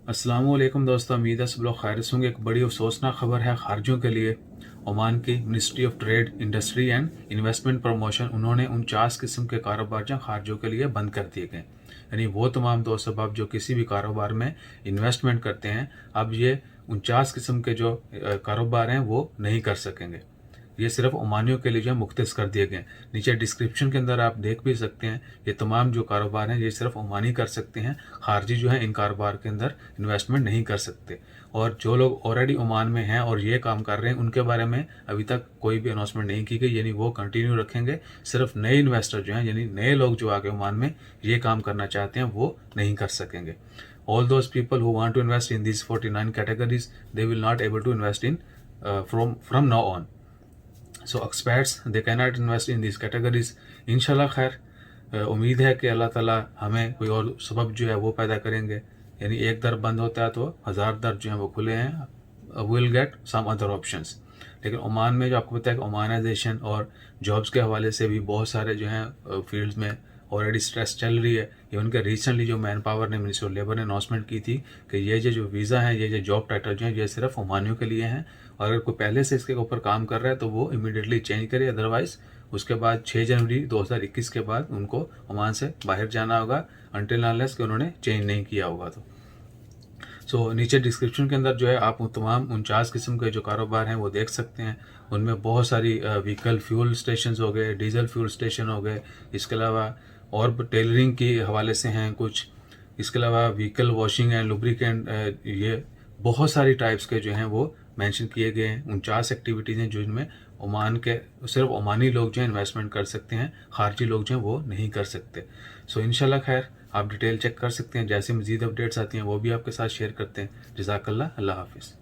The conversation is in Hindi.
अस्सलामुअलैकुम दोस्तों, उम्मीद है सब लोग खैरियत होंगे। एक बड़ी अफसोसनाक खबर है खारजियों के लिए। ओमान की ministry of trade, industry and investment promotion, उन्होंने 49 किस्म के कारोबार जो खारजियों के लिए बंद कर दिए गए। यानी वो तमाम दोस्त अब जो किसी भी कारोबार में इन्वेस्टमेंट करते हैं, अब ये 49 किस्म के जो कारोबार हैं वो नहीं कर सकेंगे। ये सिर्फ ओमानियों के लिए जो है मुख्तस कर दिए गए हैं। नीचे डिस्क्रिप्शन के अंदर आप देख भी सकते हैं, ये तमाम जो कारोबार हैं ये सिर्फ ओमानी कर सकते हैं। खारजी जो है इन कारोबार के अंदर इन्वेस्टमेंट नहीं कर सकते। और जो लोग ऑलरेडी ओमान में हैं और ये काम कर रहे हैं, उनके बारे में अभी तक कोई भी अनाउंसमेंट नहीं की गई, यानी वो कंटिन्यू रखेंगे। सिर्फ नए इन्वेस्टर जो हैं, यानी नए लोग जो आगे ओमान में ये काम करना चाहते हैं, वो नहीं कर सकेंगे। All those people who want to invest in these 49 categories, they will not able to invest in from now on. So experts they can not invest in this categories. इंशाल्लाह खैर उम्मीद है कि अल्लाह ताला हमें कोई और सबब जो है वो पैदा करेंगे। यानी एक दर बंद होता है तो 1000 दर जो है वो खुले हैं। Will get some other options. लेकिन ओमान में जो आपको पता है कि ओमानाइजेशन और जॉब्स के हवाले से भी बहुत सारे जो हैं फील्ड्स में ऑलरेडी स्ट्रेस चल रही है। इवन के रिसेंटली जो मैन पावर ने, मिनिस्टर ऑफ लेबर ने अनाउंसमेंट की थी कि ये जो वीज़ा हैं, ये जो जॉब टाइटल जो हैं, ये सिर्फ ओमानियों के लिए हैं। और अगर कोई पहले से इसके ऊपर काम कर रहा है तो वो इमीडिएटली चेंज करे, अदरवाइज उसके बाद 6 जनवरी 2021 के बाद उनको ओमान से बाहर जाना होगा, अनटिल अनलेस कि उन्होंने चेंज नहीं किया होगा। तो नीचे डिस्क्रिप्शन के अंदर जो है आप तमाम 49 किस्म के जो कारोबार हैं वो देख सकते हैं। उनमें बहुत सारी व्हीकल फ्यूल स्टेशन हो गए, डीजल फ्यूल स्टेशन हो गए, इसके अलावा और टेलरिंग के हवाले से हैं कुछ, इसके अलावा व्हीकल वॉशिंग एंड लुब्रिकेंट, ये बहुत सारी टाइप्स के जो हैं वो मेंशन किए गए हैं। 49 एक्टिविटीज़ हैं जिनमें ओमान के सिर्फ ओमानी लोग जो हैं इन्वेस्टमेंट कर सकते हैं, खारजी लोग जो हैं वो नहीं कर सकते। इंशाल्लाह खैर आप डिटेल चेक कर सकते हैं। जैसे मज़ीद अपडेट्स आती हैं वो भी आपके साथ शेयर करते हैं। जज़ाकल्लाह, अल्लाह हाफिज़।